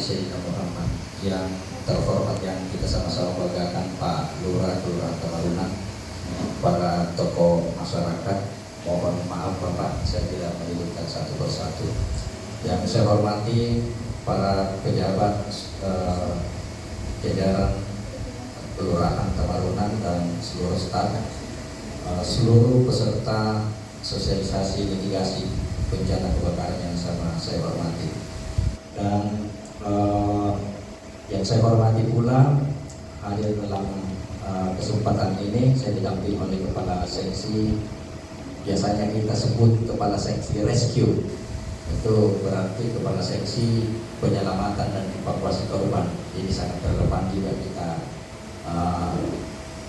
Sayyidina Muhammad. Yang terhormat yang kita sama-sama banggakan Pak Lurah, Kelurahan Tamarunan, para tokoh masyarakat, mohon maaf Bapak, saya tidak menyebutkan satu persatu. Yang saya hormati para pejabat jajaran Kelurahan Tamarunan dan seluruh staf, seluruh peserta sosialisasi mitigasi bencana kebakaran yang sama saya hormati. Dan yang saya hormati pula hadir dalam kesempatan ini, saya didampingi oleh Kepala Seksi, biasanya kita sebut Kepala Seksi Rescue, itu berarti Kepala Seksi Penyelamatan dan Evakuasi Korban. Ini sangat relevan juga kita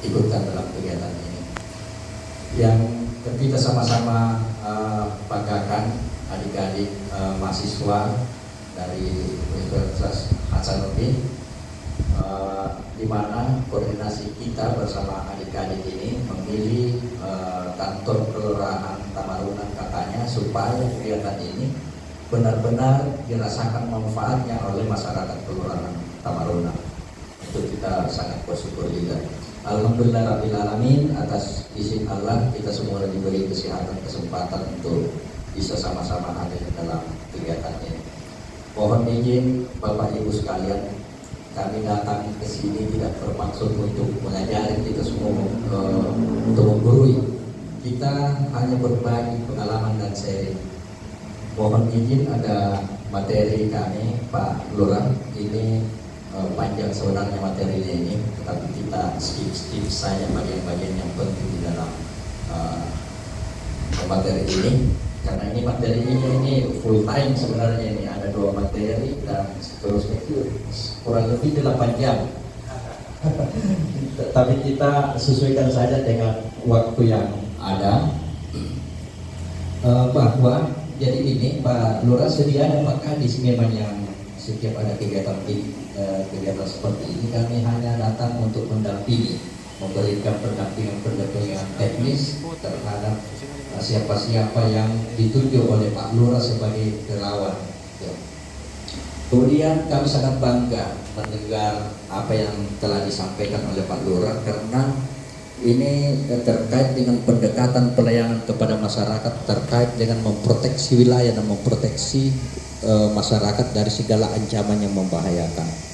ikutkan dalam kegiatan ini. Yang kita sama-sama banggakan adik-adik mahasiswa dari Universitas Hasanuddin, di mana koordinasi kita bersama adik-adik ini memilih kantor Kelurahan Tamarunan katanya supaya kegiatan ini benar-benar dirasakan manfaatnya oleh masyarakat Kelurahan Tamarunan. Itu kita sangat bersyukur juga. Alhamdulillahirrahmanirrahim, atas izin Allah kita semua diberi kesehatan, kesempatan untuk bisa sama-sama hadir dalam kegiatan ini. Mohon izin Bapak Ibu sekalian, kami datang ke sini tidak bermaksud untuk mengajari kita semua untuk menggurui. Kita hanya berbagi pengalaman dan sharing. Mohon izin ada materi kami Pak Lurah, ini panjang sebenarnya materinya ini, tetapi kita skip saja bagian-bagian yang penting di dalam materi ini, karena ini materi ini full time sebenarnya, ini ada 2 materi dan seterusnya itu kurang lebih 8 jam. Tapi kita sesuaikan saja dengan waktu yang ada. Bahwa jadi ini Pak Lurah sedia apakah di memang yang setiap ada kegiatan seperti ini kami hanya datang untuk mendampingi, memberikan pendampingan teknis terhadap siapa-siapa yang ditunjuk oleh Pak Lurah sebagai relawan. Kemudian kami sangat bangga mendengar apa yang telah disampaikan oleh Pak Lurah, karena ini terkait dengan pendekatan pelayanan kepada masyarakat, terkait dengan memproteksi wilayah dan memproteksi masyarakat dari segala ancaman yang membahayakan.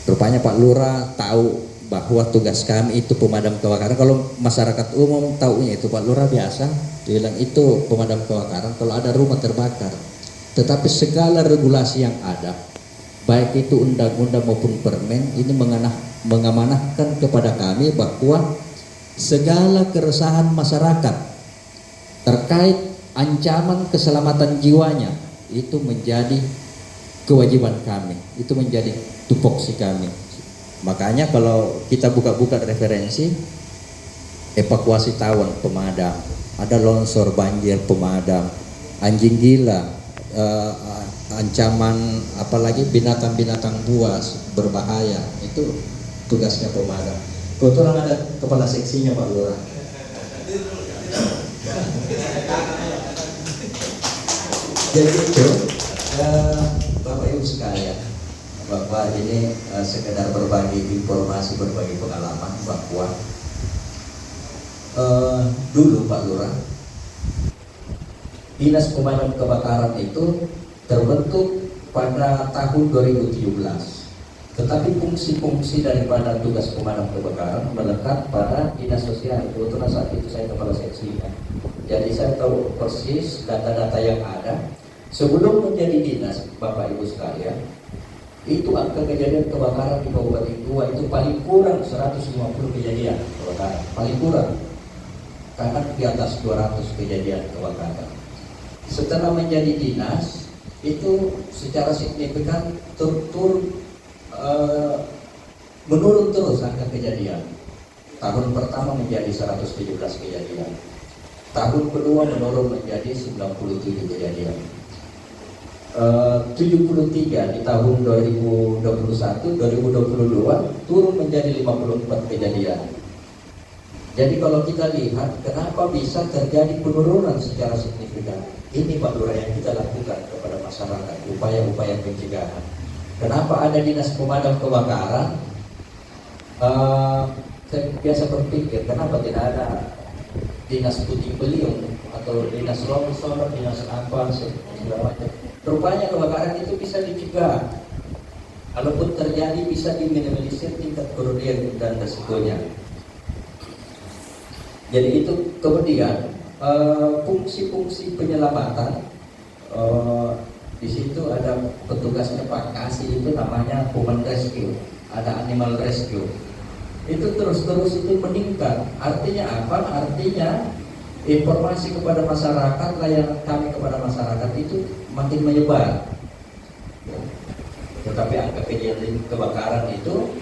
Rupanya Pak Lurah tahu bahwa tugas kami itu pemadam kebakaran. Kalau masyarakat umum tahunya itu Pak Lurah biasa bilang itu pemadam kebakaran kalau ada rumah terbakar. Tetapi segala regulasi yang ada, baik itu undang-undang maupun permen, ini mengamanahkan kepada kami bahwa segala keresahan masyarakat terkait ancaman keselamatan jiwanya itu menjadi kewajiban kami, itu menjadi tupoksi kami. Makanya kalau kita buka-buka referensi, evakuasi tawon pemadam, ada longsor banjir pemadam, anjing gila, ancaman apalagi binatang-binatang buas berbahaya, itu tugasnya pemadam. Kebetulan ada kepala seksinya Pak Lurah. Jadi itu Bapak Ibu sekalian, bahwa ini sekedar berbagi informasi, berbagi pengalaman bahwa dulu Pak Lurah, Dinas Pemadam Kebakaran itu terbentuk pada tahun 2017. Tetapi fungsi-fungsi daripada tugas pemadam kebakaran melekat pada dinas sosial. Kebetulan saat itu saya kepala seksi ya. Jadi saya tahu persis data-data yang ada. Sebelum menjadi dinas, Bapak Ibu sekalian, itu angka kejadian kebakaran di Kabupaten Tua itu paling kurang 150 kejadian kebakaran, paling kurang. Karena di atas 200 kejadian kebakaran. Setelah menjadi dinas, itu secara signifikan menurun terus angka kejadian. Tahun pertama menjadi 117 kejadian. Tahun kedua menurun menjadi 97 kejadian. 73 di tahun 2021, 2022 turun menjadi 54 kejadian. Jadi kalau kita lihat kenapa bisa terjadi penurunan secara signifikan, ini Pak Lurah yang kita lakukan kepada masyarakat, upaya-upaya pencegahan. Kenapa ada dinas pemadam kebakaran? Saya biasa berpikir kenapa tidak ada dinas puting beliung atau dinas longsor, dinas apa segala macam. Rupanya kebakaran itu bisa dicegah. Kalaupun terjadi bisa diminimalisir tingkat kerugian dan resikonya. Jadi itu kemudian fungsi-fungsi penyelamatan di situ ada petugasnya Pak Kasih, itu namanya human rescue, ada animal rescue. Itu terus itu meningkat. Artinya apa? Artinya informasi kepada masyarakat, layanan kami kepada masyarakat itu makin menyebar. Tetapi angka kejadian kebakaran itu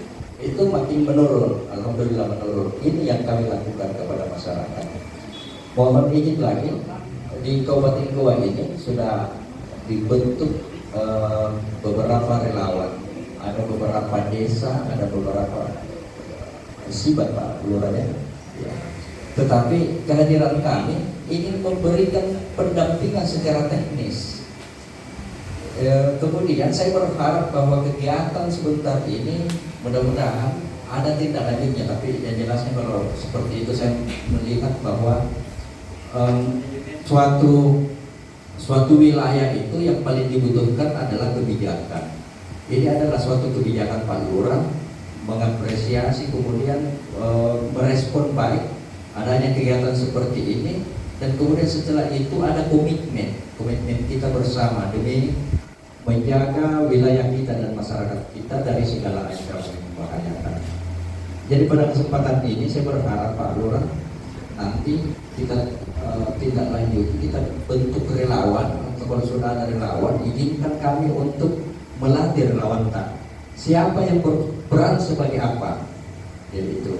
makin menurun. Alhamdulillah menurun. Ini yang kami lakukan kepada masyarakat. Mohon izin lagi, di Kabupaten Goa ini sudah dibentuk beberapa relawan. Ada beberapa desa, ada beberapa sibat Pak Lurahnya. Ya. Tetapi kehadiran kami ingin memberikan pendampingan secara teknis. Kemudian saya berharap bahwa kegiatan sebentar ini mudah-mudahan ada tindak lanjutnya, tapi yang jelasnya kalau seperti itu saya melihat bahwa suatu wilayah itu yang paling dibutuhkan adalah kebijakan. Ini adalah suatu kebijakan Pak Lurah, mengapresiasi kemudian merespon baik adanya kegiatan seperti ini, dan kemudian setelah itu ada komitmen kita bersama demi menjaga wilayah kita dan masyarakat kita dari segala ancaman yang membahayakan. Jadi pada kesempatan ini saya berharap Pak Lurah nanti kita tindak lanjut, kita bentuk relawan atau kalau sudah ada relawan, izinkan kami untuk melatih relawan tak. Siapa yang berperan sebagai apa? Jadi itu.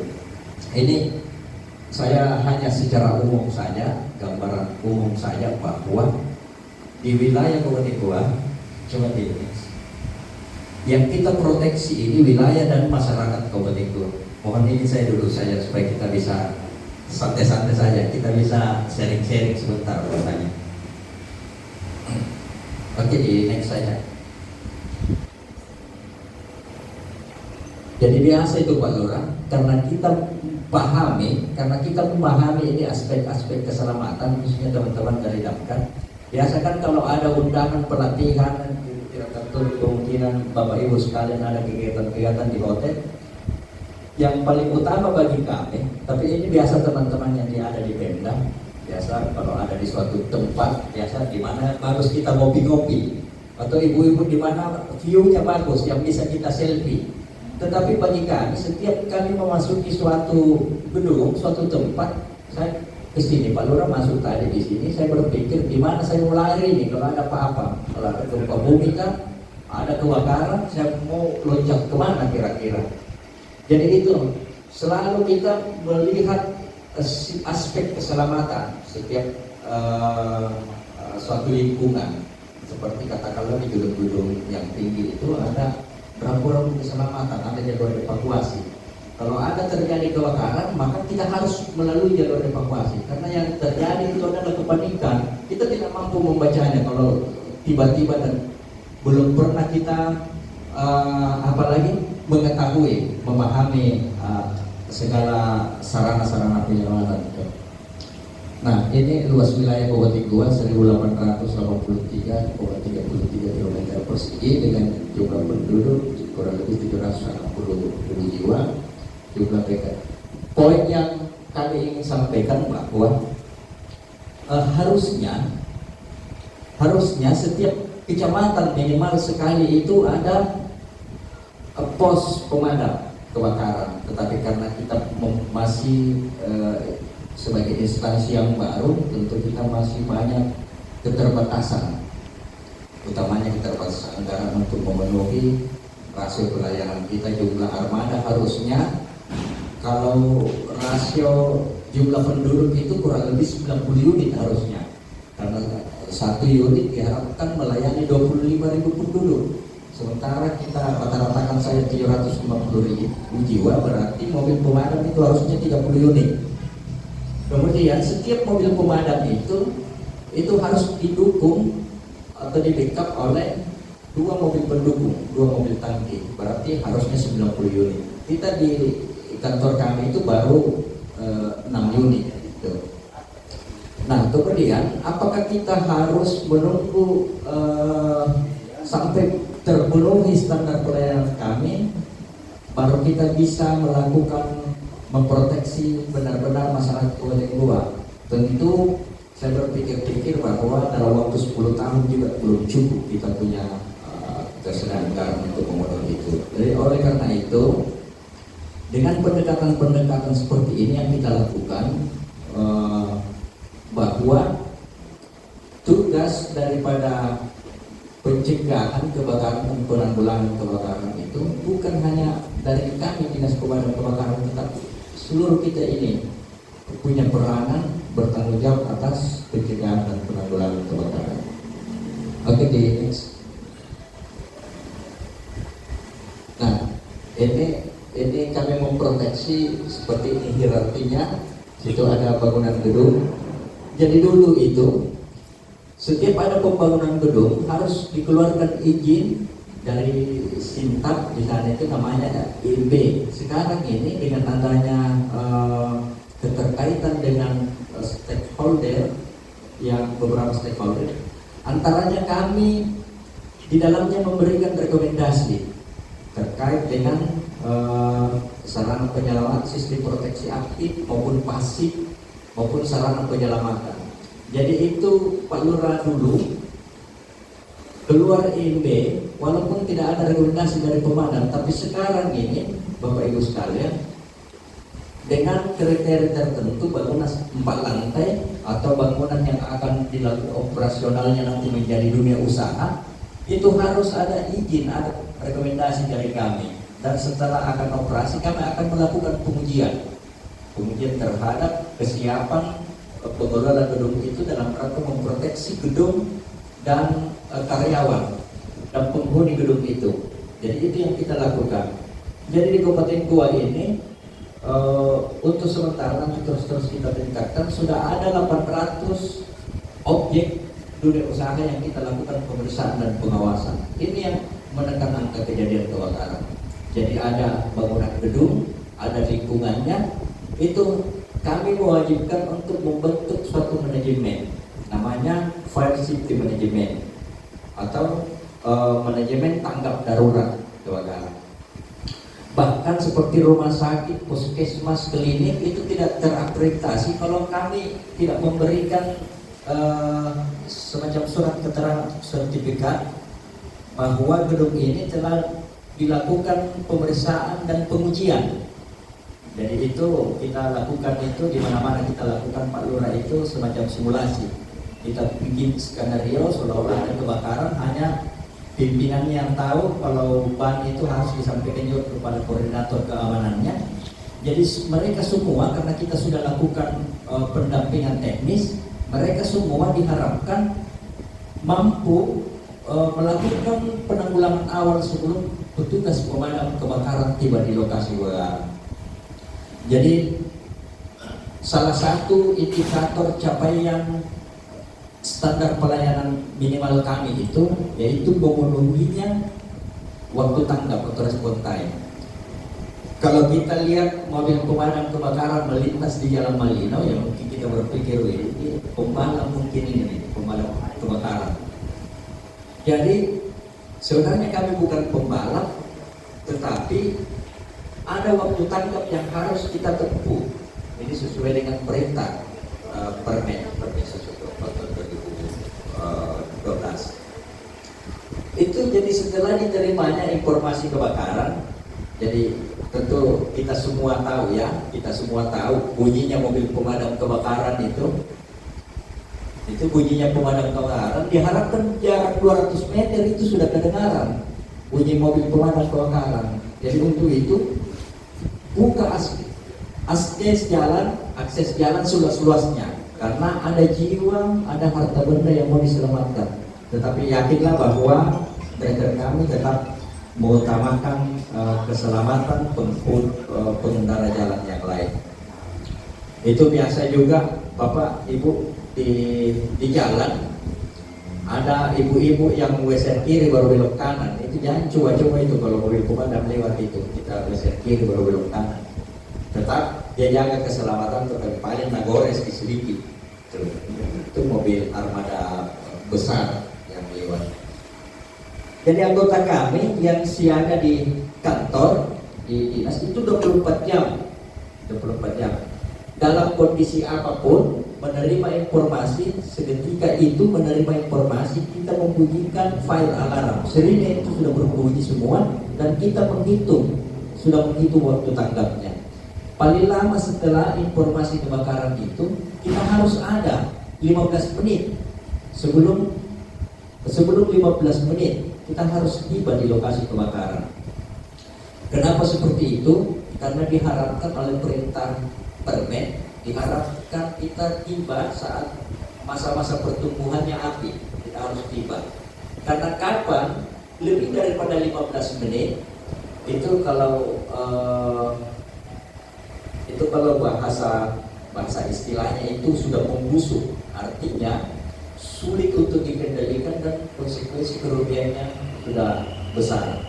Ini saya hanya secara umum saja, gambaran umum saja bahwa di wilayah Kabupaten Goa cuma ini yang kita proteksi ini wilayah dan masyarakat Kabupaten Goa. Mohon ini saya dulu saja supaya kita bisa santai-santai saja, kita bisa sharing-sharing sebentar rasanya. Oke, di next saja. Jadi biasa itu Pak Lurah, karena kita memahami ini aspek-aspek keselamatan, khususnya teman-teman dari Damkar. Biasa kan kalau ada undangan pelatihan, tidak tertutup kemungkinan Bapak Ibu sekalian ada kegiatan-kegiatan di hotel. Yang paling utama bagi kami, tapi ini biasa teman-teman yang ada di Pemda, biasa kalau ada di suatu tempat, biasa di mana bagus kita ngopi-ngopi, atau ibu-ibu di mana view-nya bagus, yang bisa kita selfie. Tetapi bagi kami, setiap kami memasuki suatu gedung, suatu tempat, saya kesini Pak Lurah masuk tadi di sini, saya berpikir di mana saya mau lari nih kalau ada apa-apa, kalau ada gempa bumi kan, ada kebakaran, saya mau loncat kemana kira-kira. Jadi itu selalu kita melihat aspek keselamatan setiap suatu lingkungan, seperti katakanlah di gedung-gedung yang tinggi itu ada rambu-rambu keselamatan, ada jalur evakuasi. Kalau ada terjadi kebakaran, maka kita harus melalui jalur evakuasi. Karena yang terjadi itu adalah kepanikan. Kita tidak mampu membacanya kalau tiba-tiba dan belum pernah kita apalagi mengetahui, memahami segala sarana-sarana penyelamatan. Nah, ini luas wilayah Kabupaten Goa 1883,33 km persegi dengan jumlah penduduk kurang lebih 780.000 jiwa. Jumlah PK. Poin yang kami ingin sampaikan bahwa harusnya setiap kecamatan minimal sekali itu ada pos pemadam kebakaran. Tetapi karena kita masih sebagai instansi yang baru, tentu kita masih banyak keterbatasan, utamanya keterbatasan anggaran untuk memenuhi rasio pelayanan kita. Jumlah armada harusnya kalau rasio jumlah penduduk itu kurang lebih 90 unit harusnya, karena satu unit diharapkan melayani 25.000 penduduk. Sementara kita rata-ratakan saya 750.000 jiwa, berarti mobil pemadam itu harusnya 30 unit. Kemudian setiap mobil pemadam itu harus didukung atau di backup oleh 2 mobil pendukung, 2 mobil tangki, berarti harusnya 90 unit. Kita di kantor kami itu baru 6 unit. Gitu. Nah, kemudian apakah kita harus menunggu sampai terpenuhi standar pelayanan kami baru kita bisa melakukan memproteksi benar-benar masyarakat Kabupaten Goa? Tentu saya berpikir-pikir bahwa dalam waktu 10 tahun juga belum cukup kita punya ketersediaan garam untuk memenuhi itu. Jadi oleh karena itu, dengan pendekatan-pendekatan seperti ini yang kita lakukan, bahwa tugas daripada pencegahan kebakaran dan penanggulangan kebakaran itu bukan hanya dari kami Dinas Pemadam Kebakaran, tetapi seluruh kita ini punya peranan bertanggung jawab atas pencegahan dan penanggulangan kebakaran. Oke, di next. Nah, ini kami memproteksi seperti ini hierarkinya. Situ ada bangunan gedung. Jadi dulu itu setiap ada pembangunan gedung harus dikeluarkan izin dari Sintab, di sana itu namanya IB. Sekarang ini dengan adanya keterkaitan dengan stakeholder, yang beberapa stakeholder, antaranya kami di dalamnya memberikan rekomendasi terkait dengan sarana penyelamat, sistem proteksi aktif maupun pasif maupun sarana penyelamatan. Jadi itu Pak Lurah dulu keluar IMB walaupun tidak ada rekomendasi dari pemadam, tapi sekarang ini Bapak Ibu sekalian, dengan kriteria tertentu bangunan 4 lantai atau bangunan yang akan dilakukan operasionalnya nanti menjadi dunia usaha, itu harus ada izin, ada rekomendasi dari kami. Dan setelah akan operasi kami akan melakukan pengujian terhadap kesiapan pengelola gedung itu dalam rangka memproteksi gedung dan karyawan dan penghuni gedung itu. Jadi itu yang kita lakukan. Jadi di Kabupaten Goa ini untuk sementara nanti terus kita tingkatkan, sudah ada 800 objek dunia usaha yang kita lakukan pemeriksaan dan pengawasan. Ini yang menekan angka kejadian kebakaran. Jadi ada bangunan gedung, ada lingkungannya, itu kami mewajibkan untuk membentuk suatu manajemen, namanya Fire Safety Management atau manajemen tanggap darurat kebakaran. Bahkan seperti rumah sakit, puskesmas, klinik itu tidak terakreditasi kalau kami tidak memberikan semacam surat keterangan sertifikat bahwa gedung ini telah dilakukan pemeriksaan dan pengujian. Jadi itu kita lakukan itu di mana-mana kita lakukan Pak Lurah itu semacam simulasi. Kita bikin skenario seolah-olah ada kebakaran, hanya pimpinannya yang tahu kalau ban itu harus disampaikan juga kepada koordinator keamanannya. Jadi mereka semua, karena kita sudah lakukan pendampingan teknis, mereka semua diharapkan mampu melakukan penanggulangan awal sebelum petugas pemadam kebakaran tiba di lokasi kebakaran. Jadi salah satu indikator capaian standar pelayanan minimal kami itu yaitu memenuhinya waktu tanggap atau respon time. Kalau kita lihat mobil pemadam kebakaran melintas di Jalan Malino, ya mungkin kita berpikir ini pembalap mungkin ini pembalap kebakaran. Jadi sebenarnya kami bukan pembalap, tetapi ada waktu tanggap yang harus kita tempuh. Ini sesuai dengan perintah Permen 2012. Itu jadi setelah diterimanya informasi kebakaran, jadi tentu kita semua tahu ya, bunyinya mobil pemadam kebakaran itu bunyinya pemadam kebakaran, diharapkan jarak 200 meter itu sudah kedengaran bunyi mobil pemadam kebakaran. Jadi untuk itu buka akses jalan seluas-luasnya, karena ada jiwa, ada harta benda yang mau diselamatkan. Tetapi yakinlah bahwa driver kami tetap mengutamakan keselamatan pengendara jalan yang lain. Itu biasa juga Bapak Ibu di jalan Ada ibu-ibu yang WC kiri baru belok kanan, itu jangan coba-coba itu kalau mobil pemadam lewat itu, kita WC kiri baru belok kanan. Tetap dia jaga keselamatan untuk paling nagores sedikit. Itu mobil armada besar yang lewat. Jadi anggota kami yang siaga di kantor, di dinas itu 24 jam. 24 jam. Dalam kondisi apapun, menerima informasi, seketika itu menerima informasi, kita membunyikan file alarm. Seringnya itu sudah berbunyi semua dan kita sudah menghitung waktu tanggapnya. Paling lama setelah informasi kebakaran itu, kita harus ada 15 menit sebelum 15 menit kita harus tiba di lokasi kebakaran. Kenapa seperti itu? Karena diharapkan oleh perintah Permen, diharapkan kita tiba saat masa-masa pertumbuhannya api, kita harus tiba. Karena kapan lebih daripada 15 menit itu kalau bahasa istilahnya itu sudah membusuk, artinya sulit untuk dikendalikan dan konsekuensi kerugiannya sudah besar.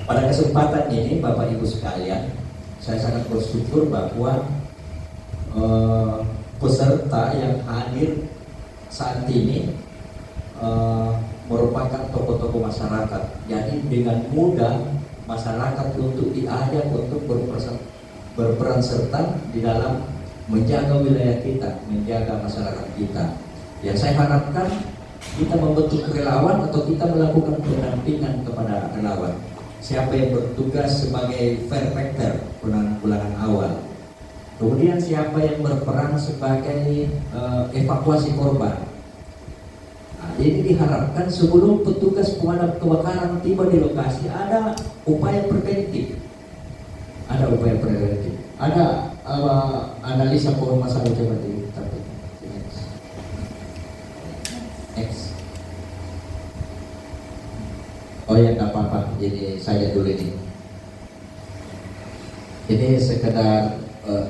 Pada kesempatan ini Bapak Ibu sekalian, saya sangat bersyukur bahwa peserta yang hadir saat ini merupakan tokoh-tokoh masyarakat. Jadi dengan mudah masyarakat untuk diajak untuk berperan serta di dalam menjaga wilayah kita, menjaga masyarakat kita. Yang saya harapkan kita membentuk relawan atau kita melakukan pendampingan kepada relawan. Siapa yang bertugas sebagai verpekter penanggulangan awal, kemudian siapa yang berperan sebagai evakuasi korban. Nah, ini diharapkan sebelum petugas pemadam kebakaran tiba di lokasi ada upaya preventif, ada analisa pohon masalah coba di Next. Oh ya, nggak apa-apa. Jadi saya dulu ini. Ini sekedar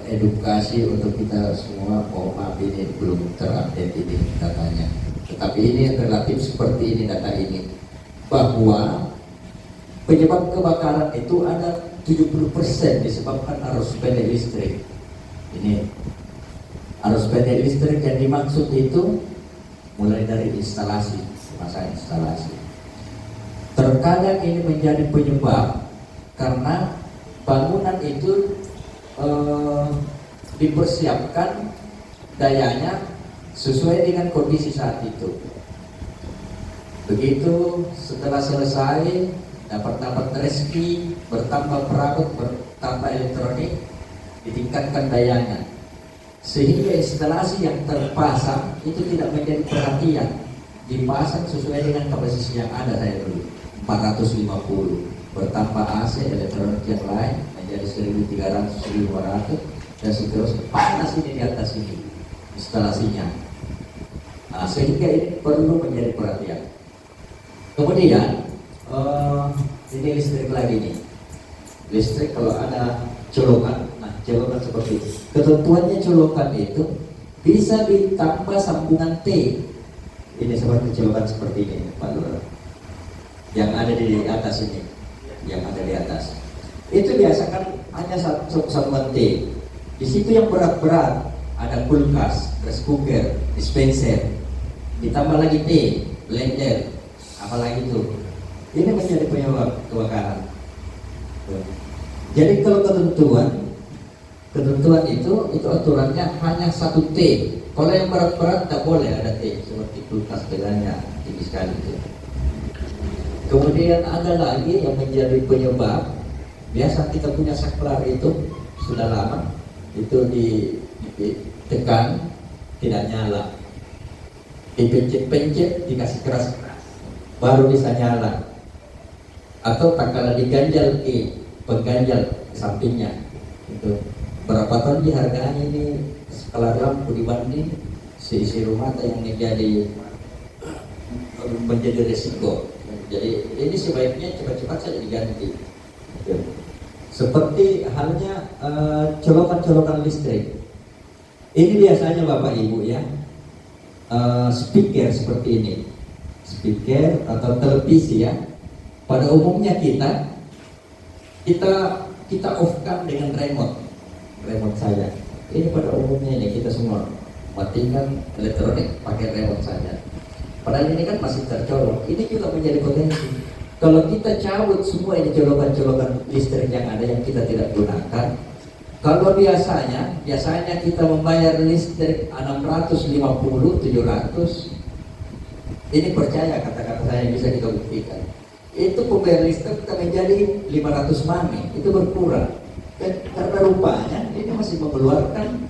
edukasi untuk kita semua. Oh maaf, ini belum terupdate ini datanya. Tetapi ini relatif seperti ini data ini, bahwa penyebab kebakaran itu ada 70% disebabkan arus pendek listrik. Ini arus pendek listrik yang dimaksud itu mulai dari instalasi, masa instalasi. Terkadang ini menjadi penyebab karena bangunan itu dipersiapkan dayanya sesuai dengan kondisi saat itu. Begitu setelah selesai dapat rezeki, bertambah perabot, bertambah elektronik, ditingkatkan dayanya, sehingga instalasi yang terpasang itu tidak menjadi perhatian, dipasang sesuai dengan kapasitas yang ada. Saya dulu 450, bertambah AC elektronik yang lain menjadi 1300, 1500 dan seterusnya. Panas ini di atas ini instalasinya. Nah, sehingga ini perlu menjadi perhatian. Kemudian ini listrik lagi nih. Listrik kalau ada colokan, nah colokan seperti itu. Ketentuannya colokan itu bisa ditambah sambungan T. Ini seperti colokan seperti ini, Pak Lurah. Yang ada di atas ini, yang ada di atas. Itu biasakan hanya satu sambungan T. Di situ yang berat-berat ada kulkas, rice cooker, dispenser, ditambah lagi T, blender, apalagi itu. Ini menjadi penyebab kebakaran. Jadi kalau ketentuan itu aturannya hanya satu T. Kalau yang berat-berat tidak boleh ada T, seperti kulkas tegangannya tinggi sekali itu. Kemudian ada lagi yang menjadi penyebab, biasa kita punya saklar itu sudah lama, itu ditekan tidak nyala, dipencet-pencet, dikasih keras baru bisa nyala. Atau tak kalah diganjal pengganjal sampingnya itu. Berapa tahun harganya ini skala lampu dibanding seisi rumah yang menjadi resiko. Jadi ini sebaiknya cepat-cepat saja diganti. Seperti halnya colokan-colokan listrik. Ini biasanya Bapak Ibu ya, speaker seperti ini, speaker atau televisi ya. Pada umumnya kita off-kan dengan remote saja. Ini pada umumnya ini kita semua matikan elektronik pakai remote saja. Padahal ini kan masih tercolok. Ini juga menjadi potensi. Kalau kita cabut semua ini colokan-colokan listrik yang ada yang kita tidak gunakan, kalau biasanya kita membayar listrik 650, 700. Ini percaya kata-kata saya yang bisa kita buktikan. Itu pembayar listrik kita menjadi 500 mami, itu berkurang. Dan karena rupanya ini masih mengeluarkan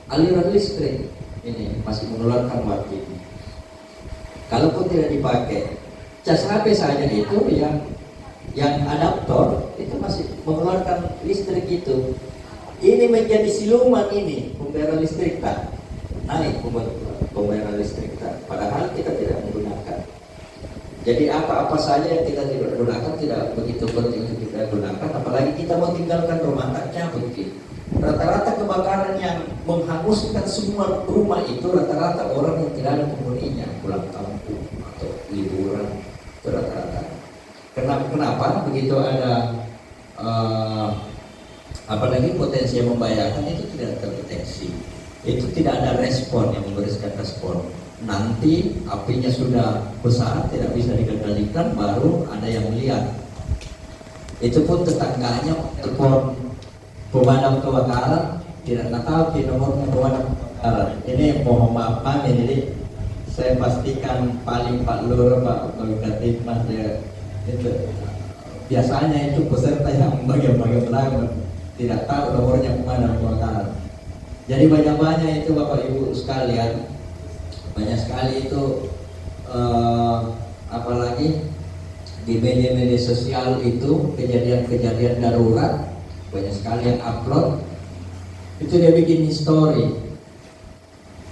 aliran listrik, ini masih mengeluarkan waktu ini. Kalaupun tidak dipakai, cas HP saja itu yang adaptor itu masih mengeluarkan listrik itu. Ini menjadi siluman ini pembayaran listrik tak naik pembayaran listrik tak. Padahal kita tidak menggunakan. Jadi apa-apa saja yang kita tidak gunakan tidak begitu penting untuk kita gunakan. Apalagi kita mau tinggalkan rumah tak cabut gitu. Rata-rata kebakaran yang menghanguskan semua rumah itu rata-rata orang yang tidak ada penghuninya, pulang kampung atau liburan, itu rata-rata. Kenapa? Begitu ada apalagi potensi yang membahayakan itu tidak terdeteksi, itu tidak ada respon yang memberikan respon. Nanti apinya sudah besar, tidak bisa dikendalikan, baru ada yang melihat. Itu pun tetangganya telepon pemadam kebakaran, tidak tahu di nomornya pemadam kebakaran. Ini mohon maaf kami, jadi saya pastikan paling Pak Lur, Pak Kapitmas ya, itu biasanya itu peserta yang bagian-bagian belakang tidak tahu nomornya pemadam kebakaran. Jadi banyak-banyak itu Bapak Ibu sekalian, banyak sekali itu apalagi di media-media sosial itu kejadian-kejadian darurat, banyak sekali yang upload itu dia bikin history.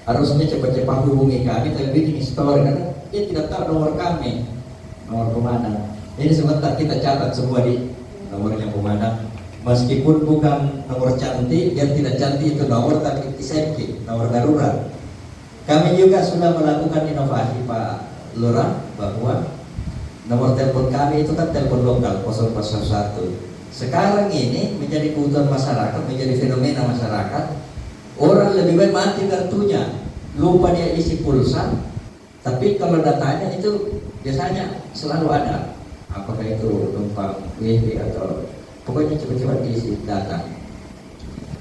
Harusnya cepat-cepat hubungi kami, tapi bikin history karena dia tidak tahu nomor kami, nomor pemadam. Ini sebentar kita catat semua di nomornya pemadam. Meskipun bukan nomor cantik, yang tidak cantik itu nomor, tapi safety, nomor darurat. Kami juga sudah melakukan inovasi Pak Lurah bahwa nomor telepon kami itu kan telepon lokal 041. Sekarang ini menjadi kebutuhan masyarakat, menjadi fenomena masyarakat. Orang lebih baik mati kartunya, lupa dia isi pulsa, tapi kalau datanya itu biasanya selalu ada. Apakah itu numpang wifi atau pokoknya cepat-cepat diisi data.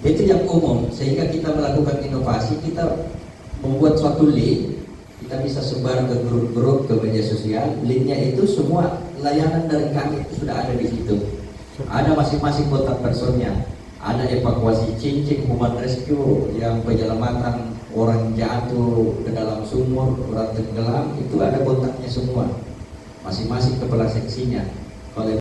Itu yang umum, sehingga kita melakukan inovasi, kita membuat suatu link, kita bisa sebar ke grup-grup, ke media sosial. Linknya itu semua layanan dari kami itu sudah ada di situ. Ada masing-masing kontak personnya. Ada evakuasi cincin, human rescue, yang penyelamatan orang jatuh ke dalam sumur, orang tenggelam, itu ada kontaknya semua. Masing-masing kepala seksinya. Kalau